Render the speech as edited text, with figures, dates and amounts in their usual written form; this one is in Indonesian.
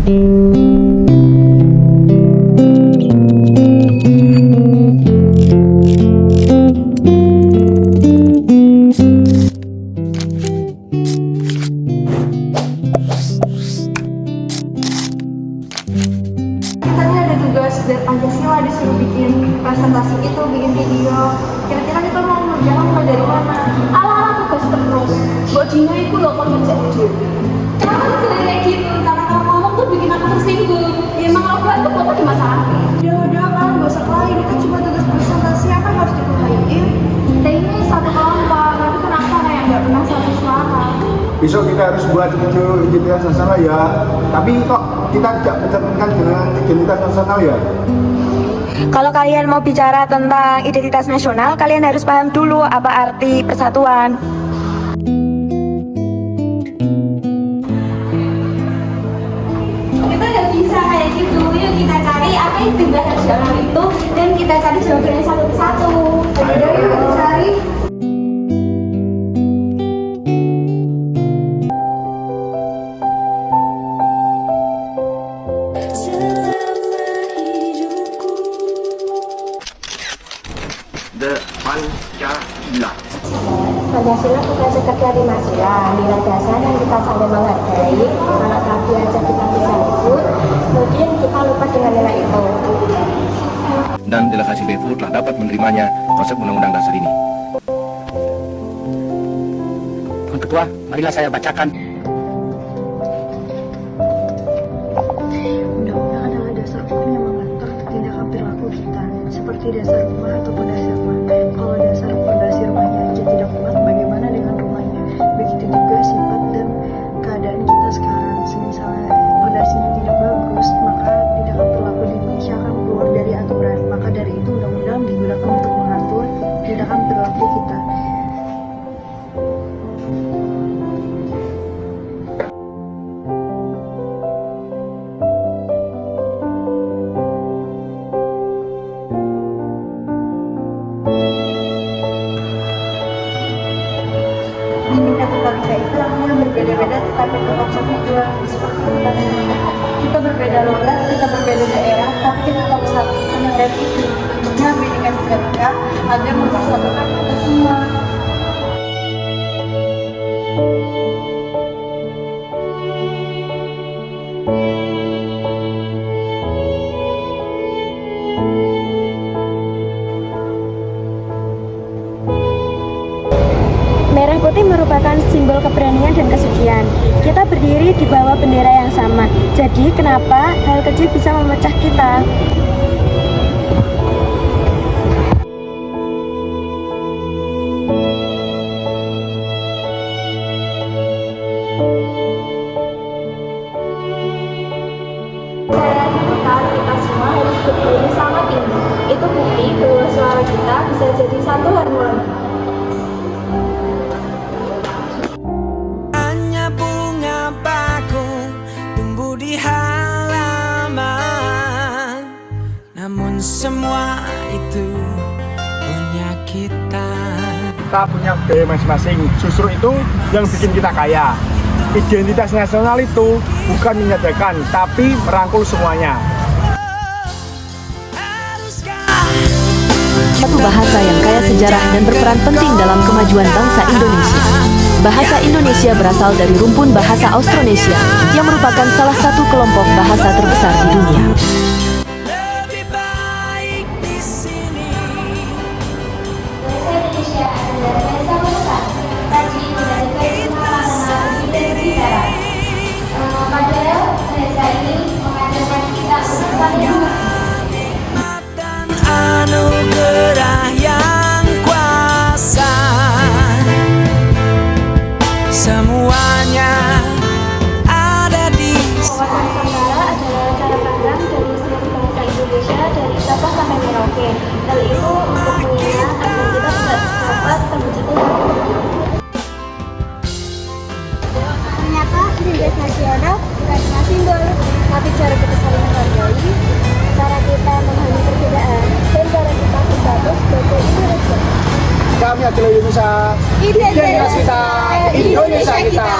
Dari Pancasila disuruh bikin presentasi gitu, bikin video. Kira-kira kita mau ngerjain mulai dari mana? Ala-ala tugas terus. Buat Dina itu loh kalau ngecek dia. Kenapa sih kayak gitu? Karena kalau ngomong tuh bikin aku tersinggung. Ya emang kalau buat tuh kok dimasukin. Udah kan, gak usah kelahi. Ini kan cuma tugas presentasi, apa yang harus dikelahiin? Dan ini satu kelompok, tapi kenapa kayak nggak pernah satu suara? Besok kita harus buat video identitas nasional ya. Tapi kok kita tidak mencerminkan dengan identitas nasional ya? Kalau kalian mau bicara tentang identitas nasional, kalian harus paham dulu apa arti persatuan. Kita nggak bisa kayak gitu. Yuk kita cari apa itu bahasa nasional itu dan kita cari jawabannya satu persatu. Ayo yuk cari. The Pancasila. Pancasila bukan sekedar lima sila, nilai dasar yang kita saling menghargai. Kalau tadi aja kita bisa ikut, mungkin kita lupa dengan nilai itu. Dan delegasi BFU telah dapat menerimanya konsep undang-undang dasar ini. Tuan Ketua, marilah saya bacakan. Undang-undang adalah dasar hukum yang mengatur tindakan perilaku kita, seperti dasar rumah atau pondasi rumah. Kalau dasar pondasi rumahnya aja tidak kuat, bagaimana dengan rumahnya? Begitu juga sifat dan keadaan kita sekarang. Misalnya pondasinya tidak bagus, maka tindakan perilaku di Indonesia akan keluar dari aturan. Maka dari itu undang-undang digunakan untuk mengatur tindakan perilaku kita. Kita itu namanya berbeda-beda tetapi tetap satu tujuan. Seperti kita berbeda logat, kita berbeda daerah, tapi kita tetap satu. Dan itu bentuknya Bhinneka Tunggal Ika agar mempersatukan kita semua. Merah putih merupakan simbol keberanian dan kesucian. Kita berdiri di bawah bendera yang sama. Jadi, kenapa hal kecil bisa memecah kita? Kita semua harus berdiri sama tinggi. Itu bukti bahwa suara kita bisa jadi satu harmoni. Hanya bunga bakung tumbuh di halaman, namun semua itu punya kita. Kita punya budaya masing-masing. Justru itu yang bikin kita kaya. Identitas nasional itu bukan menyatukan, tapi merangkul semuanya. Satu bahasa yang kaya sejarah dan berperan penting dalam kemajuan bangsa Indonesia. Bahasa Indonesia berasal dari rumpun bahasa Austronesia, yang merupakan salah satu kelompok bahasa terbesar di dunia. Lebih baik di sini. Bahasa Indonesia adalah bahasa besar. Tadi sudah dikatakan lebih dari bicara. Padahal bahasa ini mengajarkan kita untuk saling mengerti. Dan anugerah yang kuasa, semuanya ada di Wawasan Nusantara adalah cara pandang dari seluruh bangsa Indonesia dari Sabah sampai Merauke. Hal itu untuk mengingat agar kita tidak dapat terwujudnya. Ternyata identitas nasional bukan cuma simbol, tapi cara kita saling menghargai, cara kita memahami perbedaan, dan cara kita bersatu sebagai Indonesia. Kami adalah Indonesia. Identitas kita. Indonesia kita.